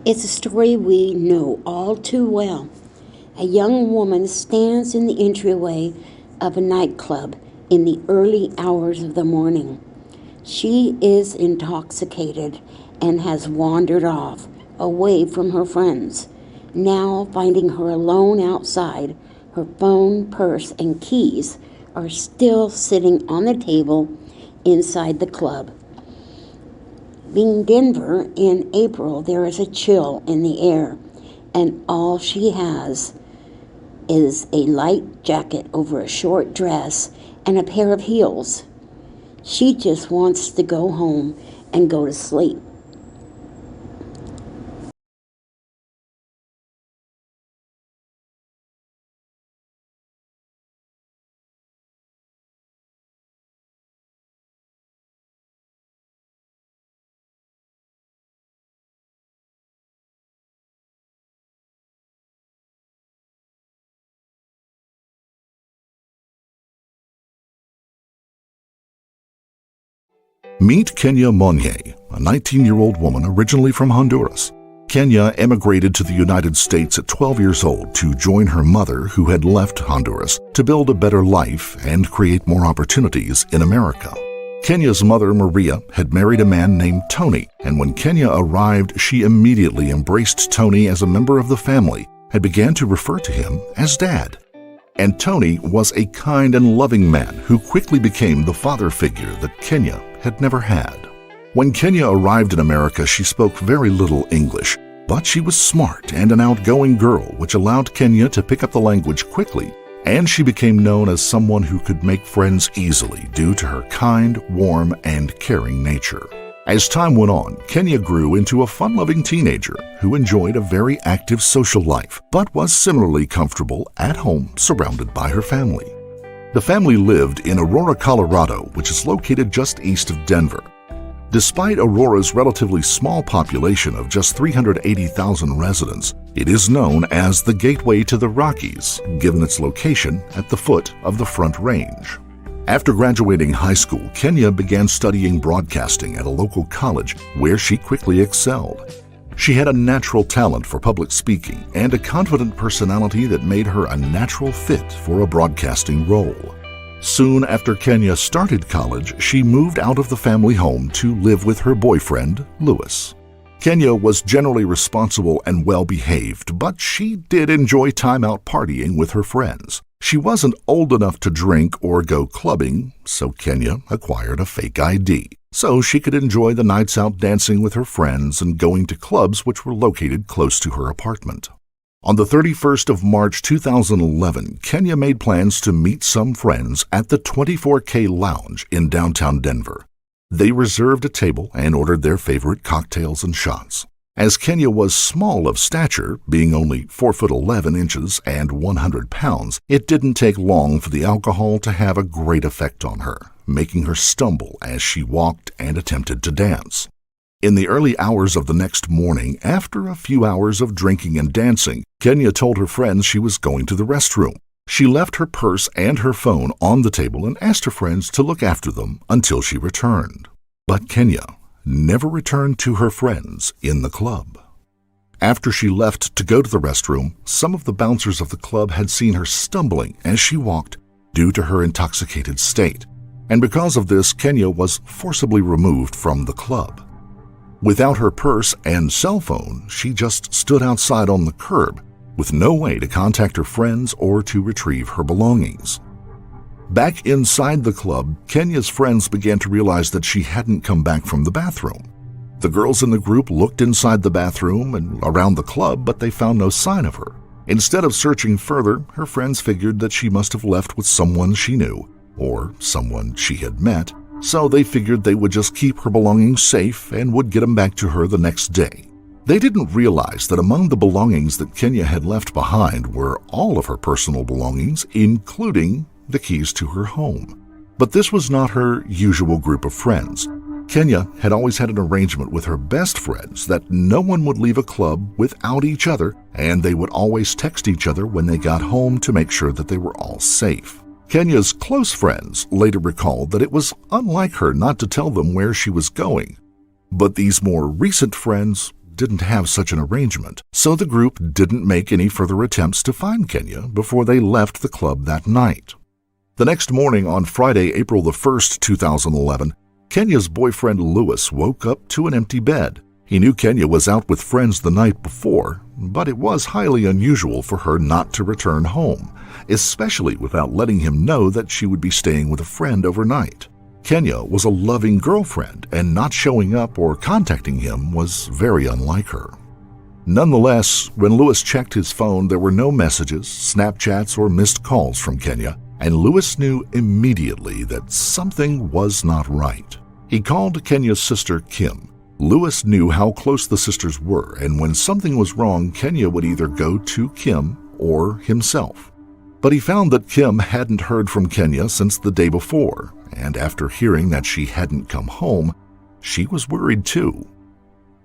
It's a story we know all too well. A young woman stands in the entryway of a nightclub in the early hours of the morning. She is intoxicated and has wandered off, away from her friends. Now, finding her alone outside, her phone, purse, and keys are still sitting on the table inside the club. Being Denver in April, there is a chill in the air, and all she has is a light jacket over a short dress and a pair of heels. She just wants to go home and go to sleep. Meet Kenia Mongue, a 19-year-old woman originally from Honduras. Kenia emigrated to the United States at 12 years old to join her mother, who had left Honduras, to build a better life and create more opportunities in America. Kenia's mother, Maria, had married a man named Tony, and when Kenia arrived, she immediately embraced Tony as a member of the family and began to refer to him as Dad. And Tony was a kind and loving man who quickly became the father figure that Kenia had never had. When Kenia arrived in America, she spoke very little English, but she was smart and an outgoing girl, which allowed Kenia to pick up the language quickly, and she became known as someone who could make friends easily due to her kind, warm, and caring nature. As time went on, Kenia grew into a fun-loving teenager who enjoyed a very active social life, but was similarly comfortable at home surrounded by her family. The family lived in Aurora, Colorado, which is located just east of Denver. Despite Aurora's relatively small population of just 380,000 residents, it is known as the Gateway to the Rockies, given its location at the foot of the Front Range. After graduating high school, Kenia began studying broadcasting at a local college where she quickly excelled. She had a natural talent for public speaking and a confident personality that made her a natural fit for a broadcasting role. Soon after Kenia started college, she moved out of the family home to live with her boyfriend, Louis. Kenia was generally responsible and well-behaved, but she did enjoy time out partying with her friends. She wasn't old enough to drink or go clubbing, so Kenia acquired a fake ID, so she could enjoy the nights out dancing with her friends and going to clubs which were located close to her apartment. On the 31st of March 2011, Kenia made plans to meet some friends at the 24K Lounge in downtown Denver. They reserved a table and ordered their favorite cocktails and shots. As Kenia was small of stature, being only 4'11" and 100 pounds, it didn't take long for the alcohol to have a great effect on her, making her stumble as she walked and attempted to dance. In the early hours of the next morning, after a few hours of drinking and dancing, Kenia told her friends she was going to the restroom. She left her purse and her phone on the table and asked her friends to look after them until she returned. But Kenia never returned to her friends in the club. After she left to go to the restroom, some of the bouncers of the club had seen her stumbling as she walked due to her intoxicated state, and because of this, Kenia was forcibly removed from the club. Without her purse and cell phone, she just stood outside on the curb with no way to contact her friends or to retrieve her belongings. Back inside the club, Kenia's friends began to realize that she hadn't come back from the bathroom. The girls in the group looked inside the bathroom and around the club, but they found no sign of her. Instead of searching further, her friends figured that she must have left with someone she knew or someone she had met, so they figured they would just keep her belongings safe and would get them back to her the next day. They didn't realize that among the belongings that Kenia had left behind were all of her personal belongings, including the keys to her home. But this was not her usual group of friends. Kenia had always had an arrangement with her best friends that no one would leave a club without each other, and they would always text each other when they got home to make sure that they were all safe. Kenia's close friends later recalled that it was unlike her not to tell them where she was going, but these more recent friends didn't have such an arrangement, so the group didn't make any further attempts to find Kenia before they left the club that night. The next morning, on Friday, April the 1st, 2011, Kenia's boyfriend Lewis woke up to an empty bed. He knew Kenia was out with friends the night before, but it was highly unusual for her not to return home, especially without letting him know that she would be staying with a friend overnight. Kenia was a loving girlfriend, and not showing up or contacting him was very unlike her. Nonetheless, when Lewis checked his phone, there were no messages, Snapchats, or missed calls from Kenia, and Lewis knew immediately that something was not right. He called Kenia's sister, Kim. Lewis knew how close the sisters were, and when something was wrong, Kenia would either go to Kim or himself. But he found that Kim hadn't heard from Kenia since the day before, and after hearing that she hadn't come home, she was worried too.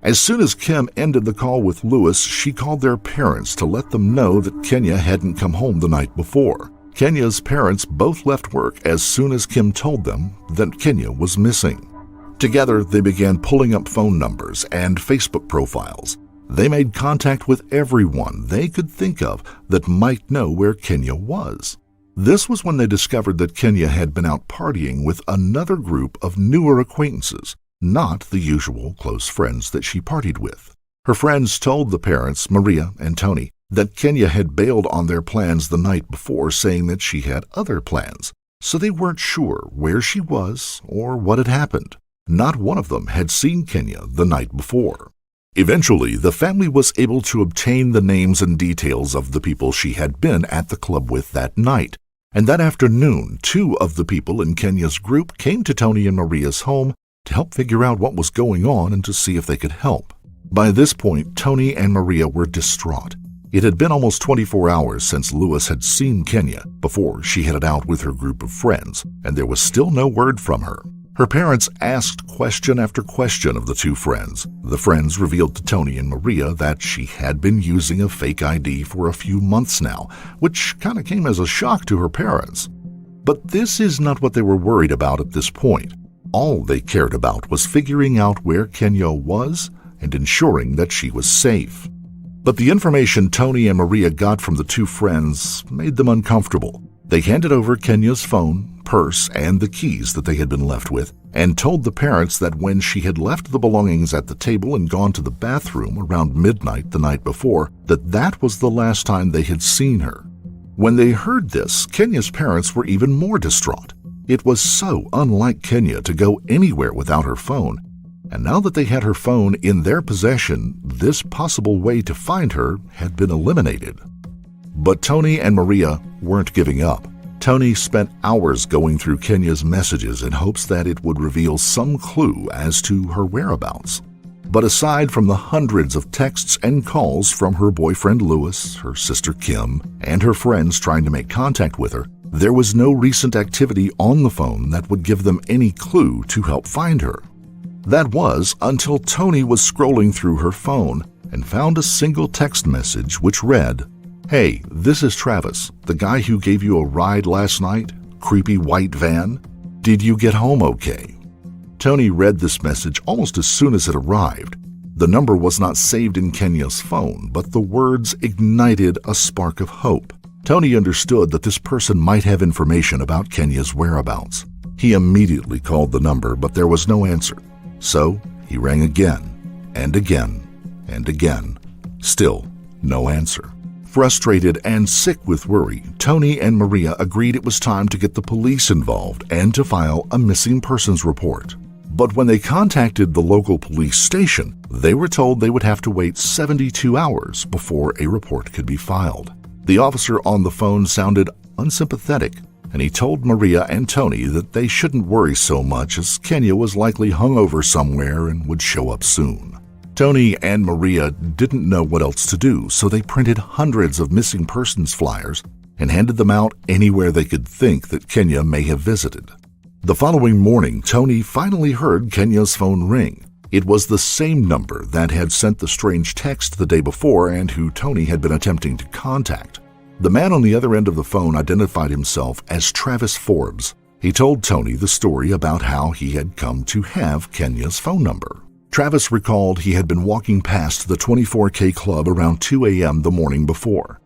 As soon as Kim ended the call with Lewis, she called their parents to let them know that Kenia hadn't come home the night before. Kenia's parents both left work as soon as Kim told them that Kenia was missing. Together, they began pulling up phone numbers and Facebook profiles. They made contact with everyone they could think of that might know where Kenia was. This was when they discovered that Kenia had been out partying with another group of newer acquaintances, not the usual close friends that she partied with. Her friends told the parents, Maria and Tony, that Kenia had bailed on their plans the night before, saying that she had other plans, so they weren't sure where she was or what had happened. Not one of them had seen Kenia the night before. Eventually, the family was able to obtain the names and details of the people she had been at the club with that night, and that afternoon, 2 of the people in Kenia's group came to Tony and Maria's home to help figure out what was going on and to see if they could help. By this point, Tony and Maria were distraught. It had been almost 24 hours since Lewis had seen Kenia before she headed out with her group of friends, and there was still no word from her. Her parents asked question after question of the 2 friends. The friends revealed to Tony and Maria that she had been using a fake ID for a few months now, which kind of came as a shock to her parents. But this is not what they were worried about at this point. All they cared about was figuring out where Kenia was and ensuring that she was safe. But the information Tony and Maria got from the 2 friends made them uncomfortable. They handed over Kenia's phone, purse, and the keys that they had been left with, and told the parents that when she had left the belongings at the table and gone to the bathroom around midnight the night before, that was the last time they had seen her. When they heard this, Kenia's parents were even more distraught. It was so unlike Kenia to go anywhere without her phone, and now that they had her phone in their possession, this possible way to find her had been eliminated. But Tony and Maria weren't giving up. Tony spent hours going through Kenia's messages in hopes that it would reveal some clue as to her whereabouts. But aside from the hundreds of texts and calls from her boyfriend Lewis, her sister Kim, and her friends trying to make contact with her, there was no recent activity on the phone that would give them any clue to help find her. That was until Tony was scrolling through her phone and found a single text message which read, "Hey, this is Travis, the guy who gave you a ride last night, creepy white van. Did you get home okay?" Tony read this message almost as soon as it arrived. The number was not saved in Kenia's phone, but the words ignited a spark of hope. Tony understood that this person might have information about Kenia's whereabouts. He immediately called the number, but there was no answer. So he rang again, and again, and again. Still no answer. Frustrated and sick with worry, Tony and Maria agreed it was time to get the police involved and to file a missing persons report. But when they contacted the local police station, they were told they would have to wait 72 hours before a report could be filed. The officer on the phone sounded unsympathetic, and he told Maria and Tony that they shouldn't worry so much as Kenia was likely hungover somewhere and would show up soon. Tony and Maria didn't know what else to do, so they printed hundreds of missing persons flyers and handed them out anywhere they could think that Kenia may have visited. The following morning, Tony finally heard Kenia's phone ring. It was the same number that had sent the strange text the day before and who Tony had been attempting to contact. The man on the other end of the phone identified himself as Travis Forbes. He told Tony the story about how he had come to have Kenia's phone number. Travis recalled he had been walking past the 24K club around 2 a.m. the morning before.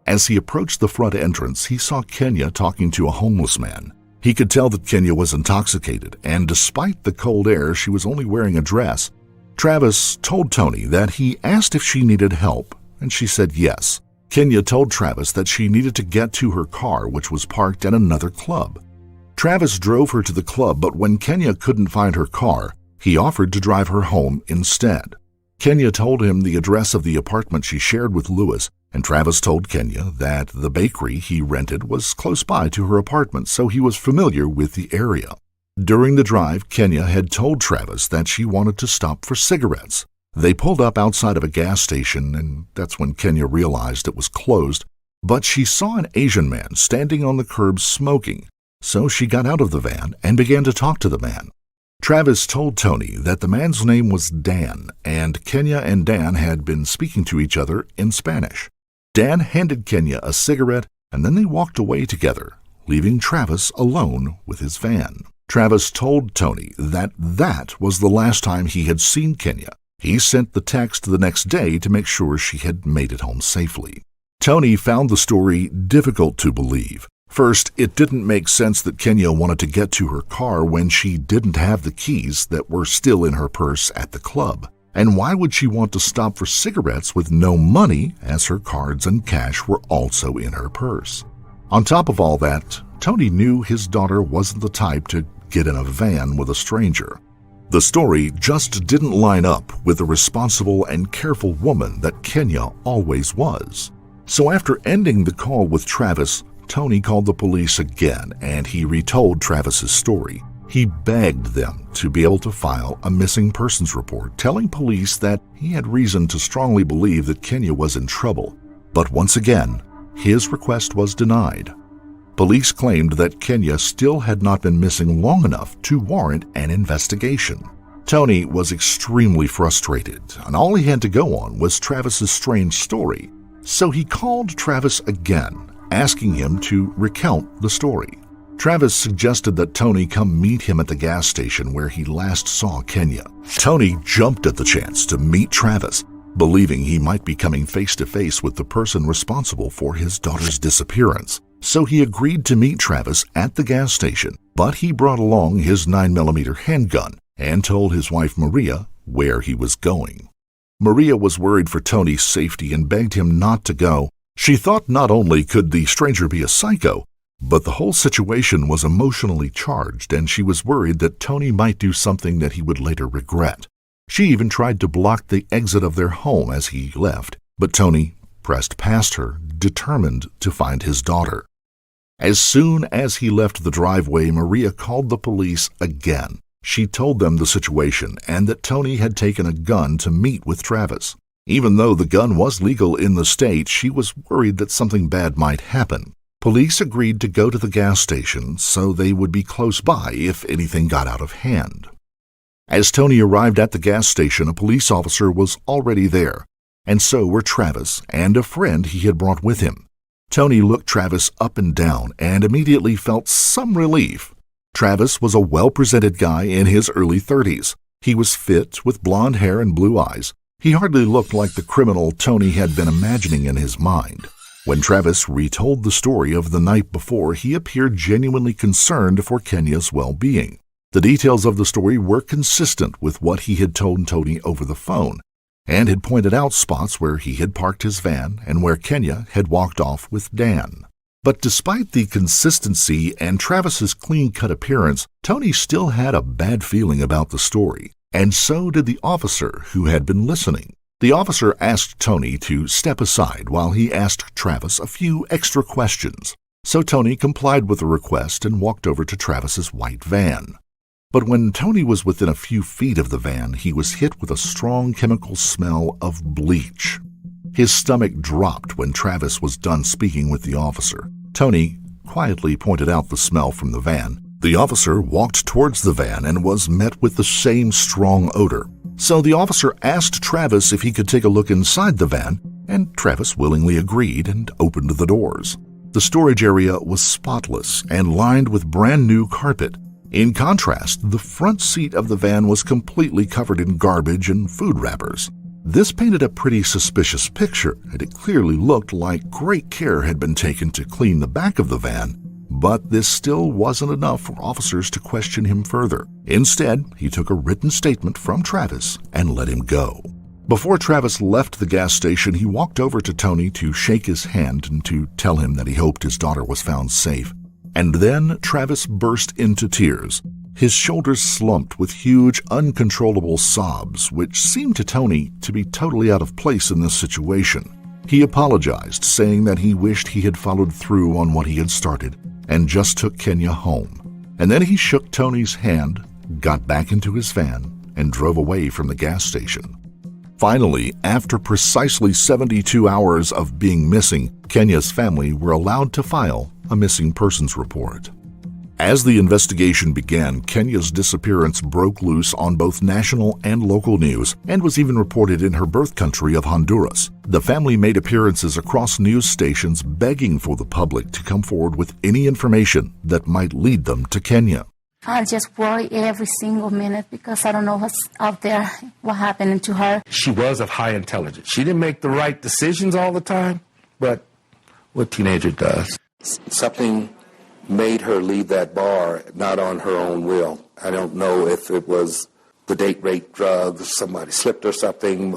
As he approached the front entrance, he saw Kenia talking to a homeless man. He could tell that Kenia was intoxicated, and despite the cold air, she was only wearing a dress. Travis told Tony that he asked if she needed help, and she said yes. Kenia told Travis that she needed to get to her car, which was parked at another club. Travis drove her to the club, but when Kenia couldn't find her car, he offered to drive her home instead. Kenia told him the address of the apartment she shared with Lewis, and Travis told Kenia that the bakery he rented was close by to her apartment, so he was familiar with the area. During the drive, Kenia had told Travis that she wanted to stop for cigarettes. They pulled up outside of a gas station, and that's when Kenia realized it was closed, but she saw an Asian man standing on the curb smoking, so she got out of the van and began to talk to the man. Travis told Tony that the man's name was Dan, and Kenia and Dan had been speaking to each other in Spanish. Dan handed Kenia a cigarette, and then they walked away together, leaving Travis alone with his van. Travis told Tony that was the last time he had seen Kenia. He sent the text the next day to make sure she had made it home safely. Tony found the story difficult to believe. First, it didn't make sense that Kenia wanted to get to her car when she didn't have the keys that were still in her purse at the club. And why would she want to stop for cigarettes with no money, as her cards and cash were also in her purse? On top of all that, Tony knew his daughter wasn't the type to get in a van with a stranger. The story just didn't line up with the responsible and careful woman that Kenia always was. So after ending the call with Travis, Tony called the police again, and he retold Travis's story. He begged them to be able to file a missing persons report, telling police that he had reason to strongly believe that Kenia was in trouble. But once again, his request was denied. Police claimed that Kenia still had not been missing long enough to warrant an investigation. Tony was extremely frustrated, and all he had to go on was Travis's strange story. So he called Travis again, asking him to recount the story. Travis suggested that Tony come meet him at the gas station where he last saw Kenia. Tony jumped at the chance to meet Travis, believing he might be coming face to face with the person responsible for his daughter's disappearance. So he agreed to meet Travis at the gas station, but he brought along his 9mm handgun and told his wife Maria where he was going. Maria was worried for Tony's safety and begged him not to go. She thought not only could the stranger be a psycho, but the whole situation was emotionally charged, and she was worried that Tony might do something that he would later regret. She even tried to block the exit of their home as he left, but Tony pressed past her, determined to find his daughter. As soon as he left the driveway, Maria called the police again. She told them the situation and that Tony had taken a gun to meet with Travis. Even though the gun was legal in the state, she was worried that something bad might happen. Police agreed to go to the gas station so they would be close by if anything got out of hand. As Tony arrived at the gas station, a police officer was already there, and so were Travis and a friend he had brought with him. Tony looked Travis up and down and immediately felt some relief. Travis was a well-presented guy in his early 30s. He was fit, with blonde hair and blue eyes. He hardly looked like the criminal Tony had been imagining in his mind. When Travis retold the story of the night before, he appeared genuinely concerned for Kenia's well-being. The details of the story were consistent with what he had told Tony over the phone, and had pointed out spots where he had parked his van and where Kenia had walked off with Dan. But despite the consistency and Travis's clean-cut appearance, Tony still had a bad feeling about the story, and so did the officer who had been listening. The officer asked Tony to step aside while he asked Travis a few extra questions. So Tony complied with the request and walked over to Travis's white van. But when Tony was within a few feet of the van, he was hit with a strong chemical smell of bleach. His stomach dropped when Travis was done speaking with the officer. Tony quietly pointed out the smell from the van. The officer walked towards the van and was met with the same strong odor. So the officer asked Travis if he could take a look inside the van, and Travis willingly agreed and opened the doors. The storage area was spotless and lined with brand new carpet. In contrast, the front seat of the van was completely covered in garbage and food wrappers. This painted a pretty suspicious picture, and it clearly looked like great care had been taken to clean the back of the van. But this still wasn't enough for officers to question him further. Instead, he took a written statement from Travis and let him go. Before Travis left the gas station, he walked over to Tony to shake his hand and to tell him that he hoped his daughter was found safe. And then Travis burst into tears. His shoulders slumped with huge, uncontrollable sobs, which seemed to Tony to be totally out of place in this situation. He apologized, saying that he wished he had followed through on what he had started and just took Kenia home. And then he shook Tony's hand, got back into his van, and drove away from the gas station. Finally, after precisely 72 hours of being missing, Kenia's family were allowed to file a missing persons report. As the investigation began, Kenia's disappearance broke loose on both national and local news and was even reported in her birth country of Honduras. The family made appearances across news stations begging for the public to come forward with any information that might lead them to Kenia. I just worry every single minute because I don't know what's out there, what happened to her. She was of high intelligence. She didn't make the right decisions all the time, but what teenager does? Something made her leave that bar, not on her own will. I don't know if it was the date rape drugs, somebody slipped or something.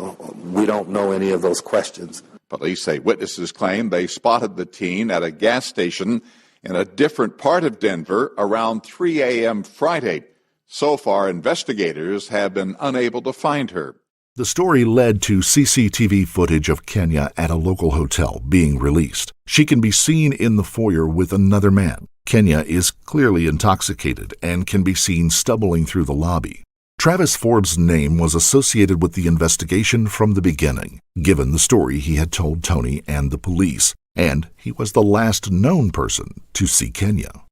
We don't know any of those questions. Police say witnesses claim they spotted the teen at a gas station in a different part of Denver around 3 a.m. Friday. So far, investigators have been unable to find her. The story led to CCTV footage of Kenia at a local hotel being released. She can be seen in the foyer with another man. Kenia is clearly intoxicated and can be seen stumbling through the lobby. Travis Forbes' name was associated with the investigation from the beginning, given the story he had told Tony and the police, and he was the last known person to see Kenia.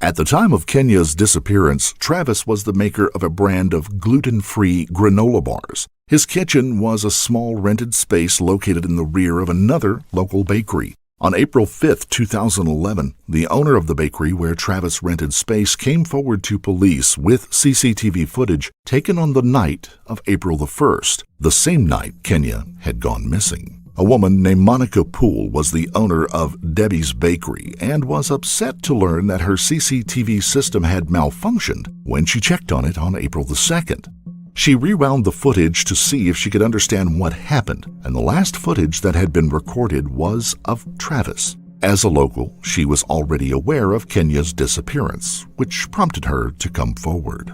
At the time of Kenia's disappearance, Travis was the maker of a brand of gluten-free granola bars. His kitchen was a small rented space located in the rear of another local bakery. On April 5, 2011, the owner of the bakery where Travis rented space came forward to police with CCTV footage taken on the night of April the 1st, the same night Kenia had gone missing. A woman named Monica Poole was the owner of Debbie's Bakery and was upset to learn that her CCTV system had malfunctioned when she checked on it on April the 2nd. She rewound the footage to see if she could understand what happened, and the last footage that had been recorded was of Travis. As a local, she was already aware of Kenia's disappearance, which prompted her to come forward.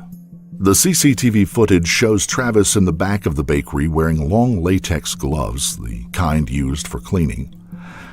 The CCTV footage shows Travis in the back of the bakery wearing long latex gloves, the kind used for cleaning.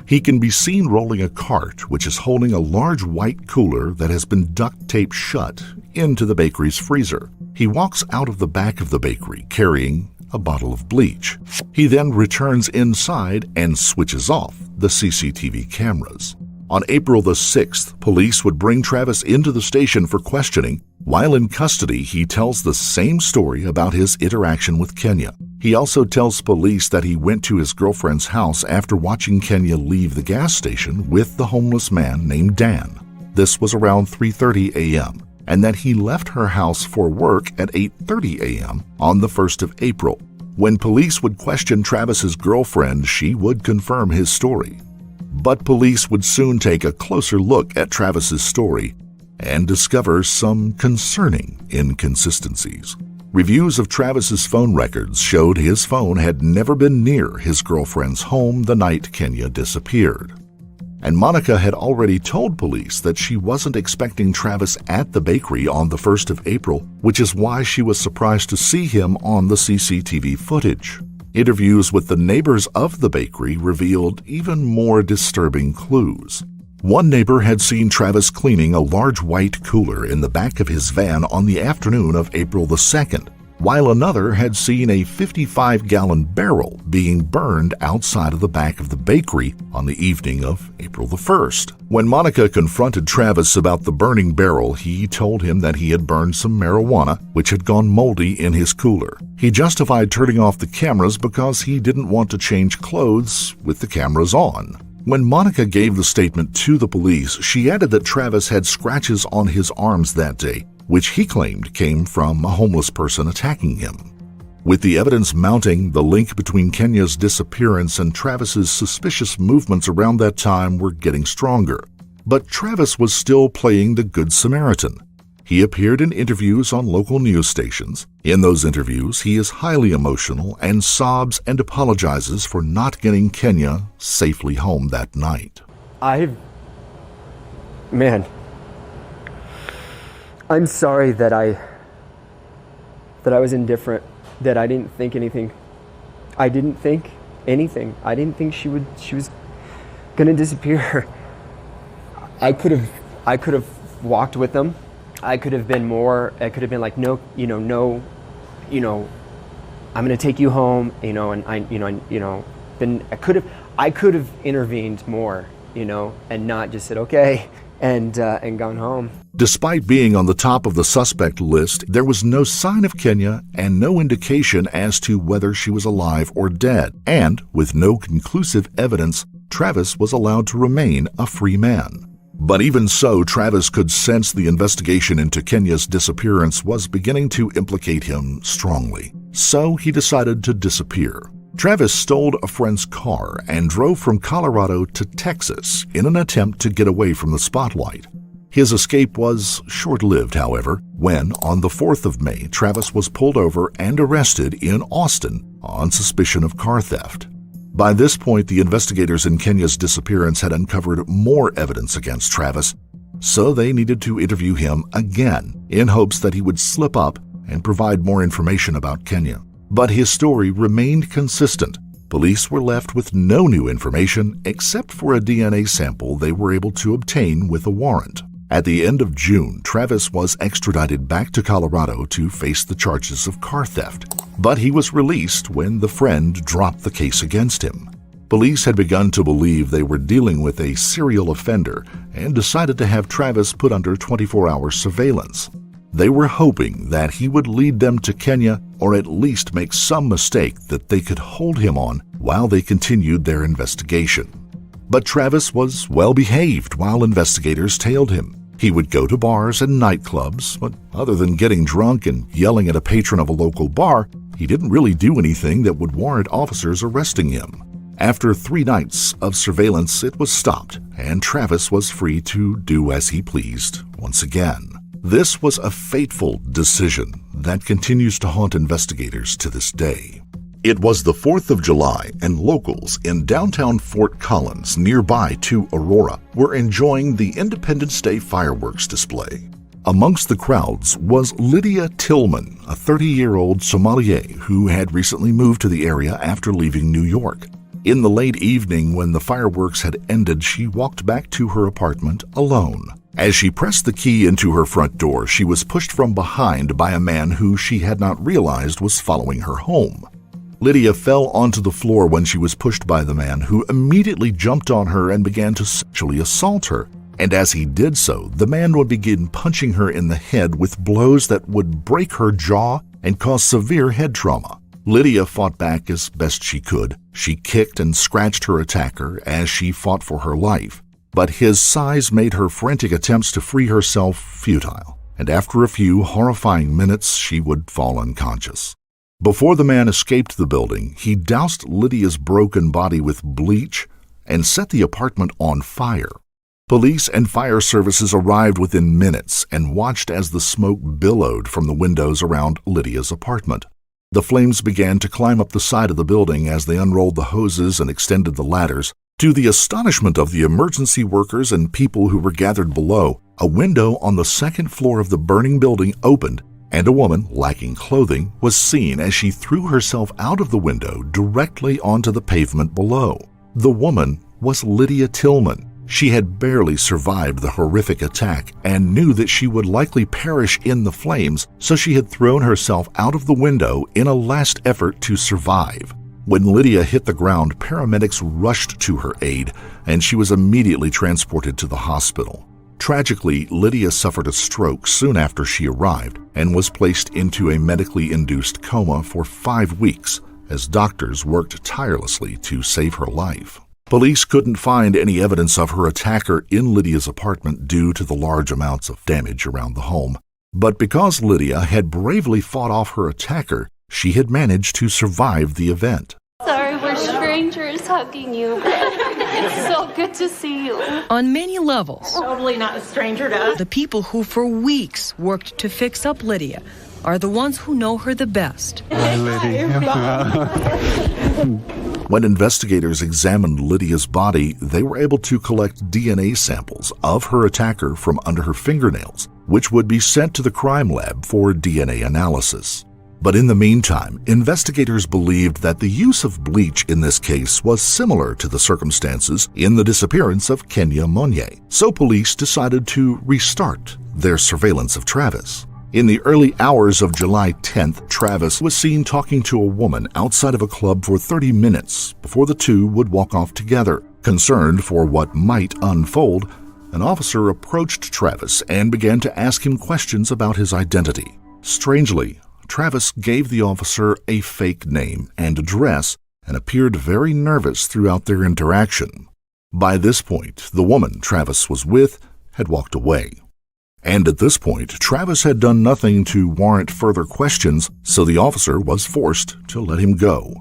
He can be seen rolling a cart which is holding a large white cooler that has been duct taped shut into the bakery's freezer. He walks out of the back of the bakery carrying a bottle of bleach. He then returns inside and switches off the CCTV cameras. On April the 6th, police would bring Travis into the station for questioning. While in custody, he tells the same story about his interaction with Kenia. He also tells police that he went to his girlfriend's house after watching Kenia leave the gas station with the homeless man named Dan. This was around 3:30 a.m., and that he left her house for work at 8:30 a.m. on the 1st of April. When police would question Travis's girlfriend, she would confirm his story. But police would soon take a closer look at Travis's story and discover some concerning inconsistencies. Reviews of Travis's phone records showed his phone had never been near his girlfriend's home the night Kenia disappeared. And Monica had already told police that she wasn't expecting Travis at the bakery on the 1st of April, which is why she was surprised to see him on the CCTV footage. Interviews with the neighbors of the bakery revealed even more disturbing clues. One neighbor had seen Travis cleaning a large white cooler in the back of his van on the afternoon of April the 2nd, while another had seen a 55-gallon barrel being burned outside of the back of the bakery on the evening of April the 1st. When Monica confronted Travis about the burning barrel, he told him that he had burned some marijuana, which had gone moldy in his cooler. He justified turning off the cameras because he didn't want to change clothes with the cameras on. When Monica gave the statement to the police, she added that Travis had scratches on his arms that day, which he claimed came from a homeless person attacking him. With the evidence mounting, the link between Kenia's disappearance and Travis's suspicious movements around that time were getting stronger. But Travis was still playing the Good Samaritan. He appeared in interviews on local news stations. In those interviews, he is highly emotional and sobs and apologizes for not getting Kenia safely home that night. I'm sorry that I was indifferent, that I didn't think anything. I didn't think anything. I didn't think she was gonna disappear. I could have walked with them. I could have been like, no, I'm gonna take you home, then I could have intervened more, and not just said okay and gone home. Despite being on the top of the suspect list, there was no sign of Kenia and no indication as to whether she was alive or dead. And with no conclusive evidence, Travis was allowed to remain a free man. But even so, Travis could sense the investigation into Kenia's disappearance was beginning to implicate him strongly. So he decided to disappear. Travis stole a friend's car and drove from Colorado to Texas in an attempt to get away from the spotlight. His escape was short-lived, however, when, on the 4th of May, Travis was pulled over and arrested in Austin on suspicion of car theft. By this point, the investigators in Kenia's disappearance had uncovered more evidence against Travis, so they needed to interview him again in hopes that he would slip up and provide more information about Kenia. But his story remained consistent. Police were left with no new information except for a DNA sample they were able to obtain with a warrant. At the end of June, Travis was extradited back to Colorado to face the charges of car theft, but he was released when the friend dropped the case against him. Police had begun to believe they were dealing with a serial offender and decided to have Travis put under 24-hour surveillance. They were hoping that he would lead them to Kenia or at least make some mistake that they could hold him on while they continued their investigation. But Travis was well behaved while investigators tailed him. He would go to bars and nightclubs, but other than getting drunk and yelling at a patron of a local bar, he didn't really do anything that would warrant officers arresting him. After 3 nights of surveillance, it was stopped, and Travis was free to do as he pleased once again. This was a fateful decision that continues to haunt investigators to this day. It was the 4th of July, and locals in downtown Fort Collins, nearby to Aurora, were enjoying the Independence Day fireworks display. Amongst the crowds was Lydia Tillman, a 30-year-old sommelier who had recently moved to the area after leaving New York. In the late evening, when the fireworks had ended, she walked back to her apartment alone. As she pressed the key into her front door, she was pushed from behind by a man who she had not realized was following her home. Lydia fell onto the floor when she was pushed by the man, who immediately jumped on her and began to sexually assault her. And as he did so, the man would begin punching her in the head with blows that would break her jaw and cause severe head trauma. Lydia fought back as best she could. She kicked and scratched her attacker as she fought for her life. But his size made her frantic attempts to free herself futile, and after a few horrifying minutes, she would fall unconscious. Before the man escaped the building, he doused Lydia's broken body with bleach and set the apartment on fire. Police and fire services arrived within minutes and watched as the smoke billowed from the windows around Lydia's apartment. The flames began to climb up the side of the building as they unrolled the hoses and extended the ladders. To the astonishment of the emergency workers and people who were gathered below, a window on the 2nd floor of the burning building opened, and a woman, lacking clothing, was seen as she threw herself out of the window directly onto the pavement below. The woman was Lydia Tillman. She had barely survived the horrific attack and knew that she would likely perish in the flames, so she had thrown herself out of the window in a last effort to survive. When Lydia hit the ground, paramedics rushed to her aid, and she was immediately transported to the hospital. Tragically, Lydia suffered a stroke soon after she arrived and was placed into a medically induced coma for 5 weeks as doctors worked tirelessly to save her life. Police couldn't find any evidence of her attacker in Lydia's apartment due to the large amounts of damage around the home. But because Lydia had bravely fought off her attacker, she had managed to survive the event. Sorry, we're strangers hugging you. It's so good to see you. On many levels, Totally not a stranger to us. the people who for weeks worked to fix up Lydia are the ones who know her the best. When investigators examined Lydia's body, they were able to collect DNA samples of her attacker from under her fingernails, which would be sent to the crime lab for DNA analysis. But in the meantime, investigators believed that the use of bleach in this case was similar to the circumstances in the disappearance of Kenia Mongue, so police decided to restart their surveillance of Travis. In the early hours of July 10th, Travis was seen talking to a woman outside of a club for 30 minutes before the two would walk off together. Concerned for what might unfold, an officer approached Travis and began to ask him questions about his identity. Strangely, Travis gave the officer a fake name and address and appeared very nervous throughout their interaction. By this point, the woman Travis was with had walked away. And at this point, Travis had done nothing to warrant further questions, so the officer was forced to let him go.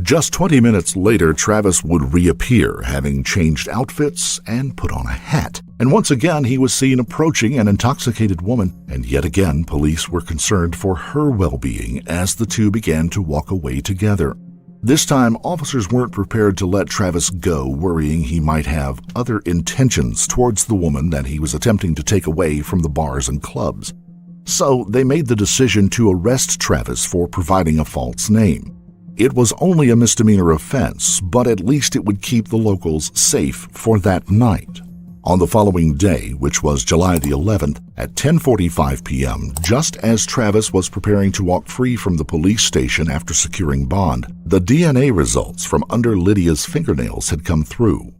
Just 20 minutes later, Travis would reappear, having changed outfits and put on a hat. And once again, he was seen approaching an intoxicated woman, and yet again, police were concerned for her well-being as the two began to walk away together. This time, officers weren't prepared to let Travis go, worrying he might have other intentions towards the woman that he was attempting to take away from the bars and clubs. So they made the decision to arrest Travis for providing a false name. It was only a misdemeanor offense, but at least it would keep the locals safe for that night. On the following day, which was July the 11th, at 10:45 p.m., just as Travis was preparing to walk free from the police station after securing bond, the DNA results from under Lydia's fingernails had come through.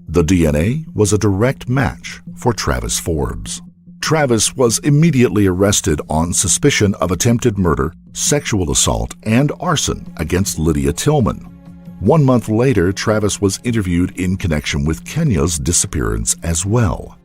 The DNA was a direct match for Travis Forbes. Travis was immediately arrested on suspicion of attempted murder, sexual assault, and arson against Lydia Tillman. 1 month later, Travis was interviewed in connection with Kenia's disappearance as well.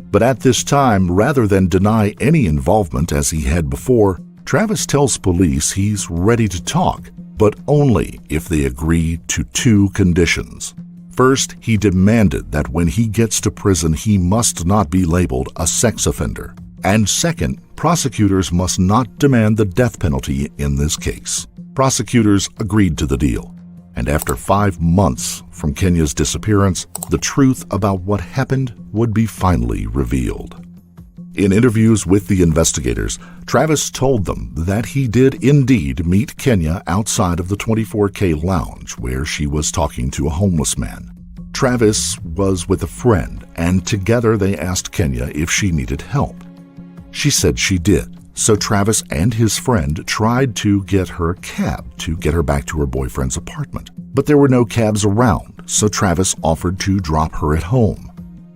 But at this time, rather than deny any involvement as he had before, Travis tells police he's ready to talk, but only if they agree to 2 conditions. First, he demanded that when he gets to prison, he must not be labeled a sex offender. And second, prosecutors must not demand the death penalty in this case. Prosecutors agreed to the deal. And after 5 months from Kenia's disappearance, the truth about what happened would be finally revealed. In interviews with the investigators, Travis told them that he did indeed meet Kenia outside of the 24K lounge where she was talking to a homeless man. Travis was with a friend, and together they asked Kenia if she needed help. She said she did. So Travis and his friend tried to get her a cab to get her back to her boyfriend's apartment. But there were no cabs around, so Travis offered to drop her at home.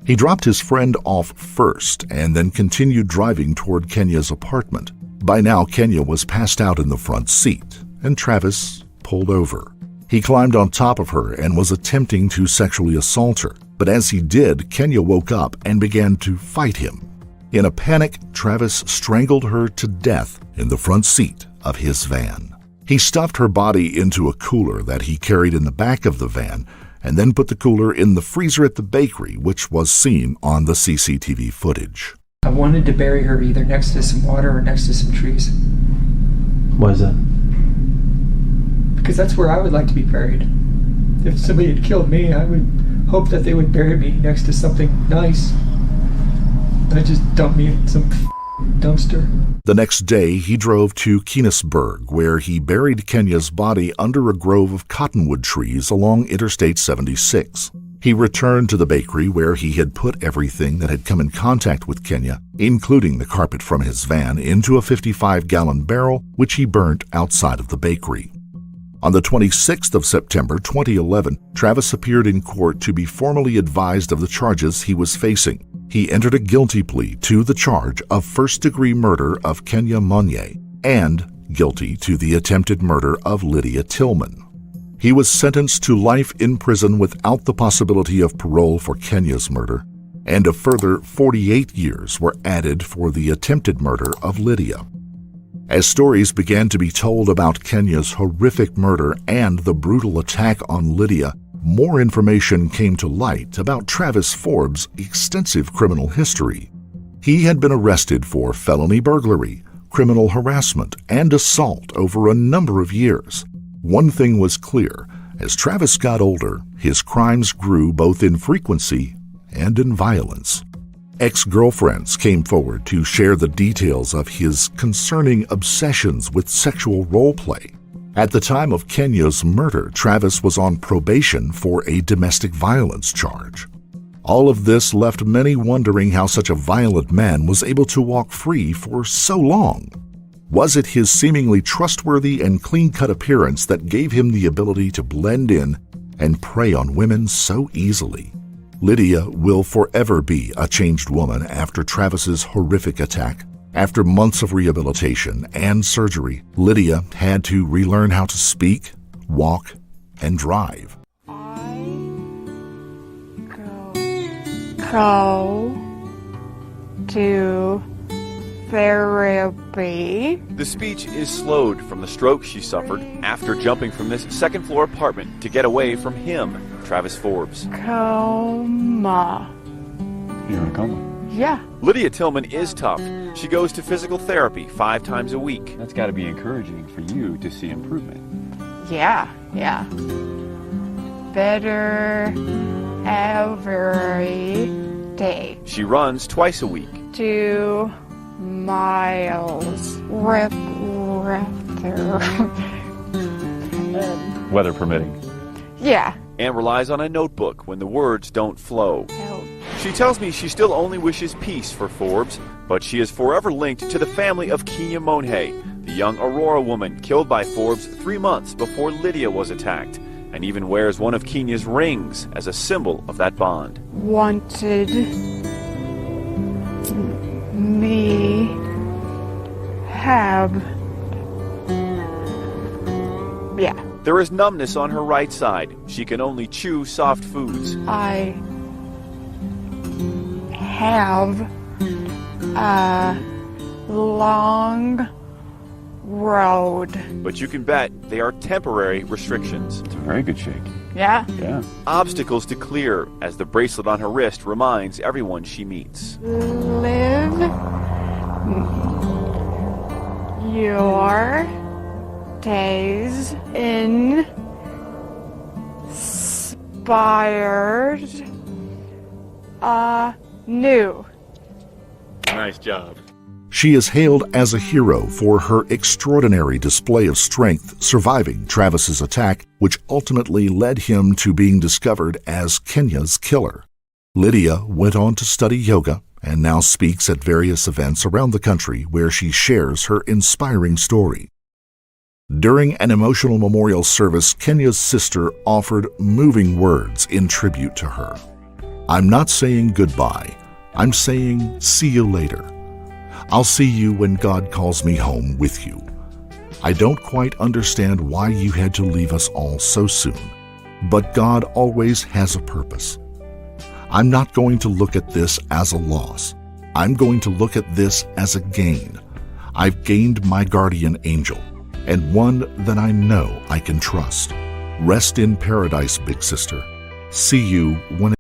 He dropped his friend off first and then continued driving toward Kenia's apartment. By now, Kenia was passed out in the front seat, and Travis pulled over. He climbed on top of her and was attempting to sexually assault her. But as he did, Kenia woke up and began to fight him. In a panic, Travis strangled her to death in the front seat of his van. He stuffed her body into a cooler that he carried in the back of the van and then put the cooler in the freezer at the bakery, which was seen on the CCTV footage. I wanted to bury her either next to some water or next to some trees. Why is that? Because that's where I would like to be buried. If somebody had killed me, I would hope that they would bury me next to something nice. I just dumped me in some dumpster. The next day, he drove to Kenisburg, where he buried Kenia's body under a grove of cottonwood trees along Interstate 76. He returned to the bakery where he had put everything that had come in contact with Kenia, including the carpet from his van, into a 55-gallon barrel, which he burnt outside of the bakery. On the 26th of September 2011, Travis appeared in court to be formally advised of the charges he was facing. He entered a guilty plea to the charge of first-degree murder of Kenia Mongue and guilty to the attempted murder of Lydia Tillman. He was sentenced to life in prison without the possibility of parole for Kenia's murder, and a further 48 years were added for the attempted murder of Lydia. As stories began to be told about Kenia's horrific murder and the brutal attack on Lydia, more information came to light about Travis Forbes' extensive criminal history. He had been arrested for felony burglary, criminal harassment, and assault over a number of years. One thing was clear: as Travis got older, his crimes grew both in frequency and in violence. Ex-girlfriends came forward to share the details of his concerning obsessions with sexual role play. At the time of Kenia's murder, Travis was on probation for a domestic violence charge. All of this left many wondering how such a violent man was able to walk free for so long. Was it his seemingly trustworthy and clean-cut appearance that gave him the ability to blend in and prey on women so easily? Lydia will forever be a changed woman after Travis's horrific attack. After months of rehabilitation and surgery, Lydia had to relearn how to speak, walk, and drive. Go to therapy. The speech is slowed from the stroke she suffered after jumping from this second-floor apartment to get away from him, Travis Forbes. Coma. You're in a coma? Yeah. Lydia Tillman is tough. She goes to physical therapy 5 times a week. That's got to be encouraging for you to see improvement. Yeah. Better every day. She runs twice a week. 2 miles with Weather permitting. Yeah. And relies on a notebook when the words don't flow. She tells me she still only wishes peace for Forbes, but she is forever linked to the family of Kenia Mongue, the young Aurora woman killed by Forbes 3 months before Lydia was attacked, and even wears one of Kenia's rings as a symbol of that bond. Wanted me have. Yeah. There is numbness on her right side. She can only chew soft foods. I have a long road. But you can bet they are temporary restrictions. It's a very good shake. Yeah? Yeah. Obstacles to clear, as the bracelet on her wrist reminds everyone she meets. Live your days inspired anew. Nice job. She is hailed as a hero for her extraordinary display of strength surviving Travis's attack, which ultimately led him to being discovered as Kenia's killer. Lydia went on to study yoga and now speaks at various events around the country where she shares her inspiring story. During an emotional memorial service, Kenia's sister offered moving words in tribute to her. "I'm not saying goodbye. I'm saying see you later. I'll see you when God calls me home with you. I don't quite understand why you had to leave us all so soon, but God always has a purpose. I'm not going to look at this as a loss. I'm going to look at this as a gain. I've gained my guardian angel, and one that I know I can trust. Rest in paradise, big sister. See you when..."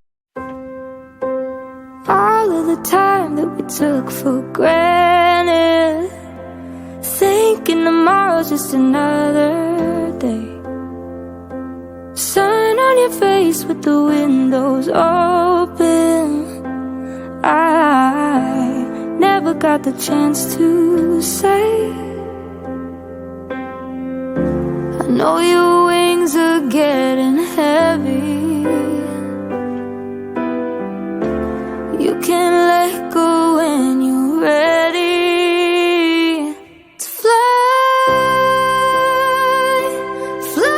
All of the time that we took for granted, thinking tomorrow's just another day. Sun on your face with the windows open. I never got the chance to say, I know your wings are getting heavy. You can let go when you're ready to fly, fly.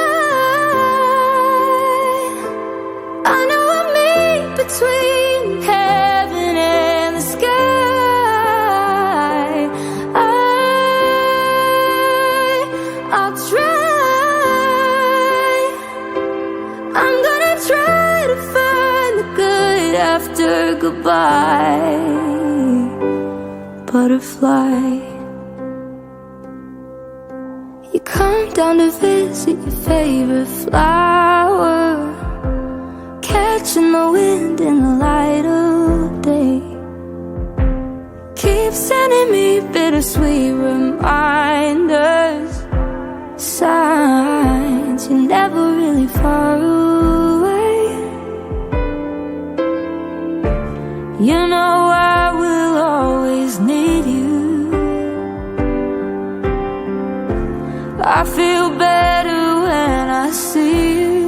I know I'm in between heaven and the sky. I'll try after goodbye. Butterfly, you come down to visit your favorite flower, catching the wind in the light of day. Keep sending me bittersweet reminders, signs you're never really far away. You know I will always need you. I feel better when I see you.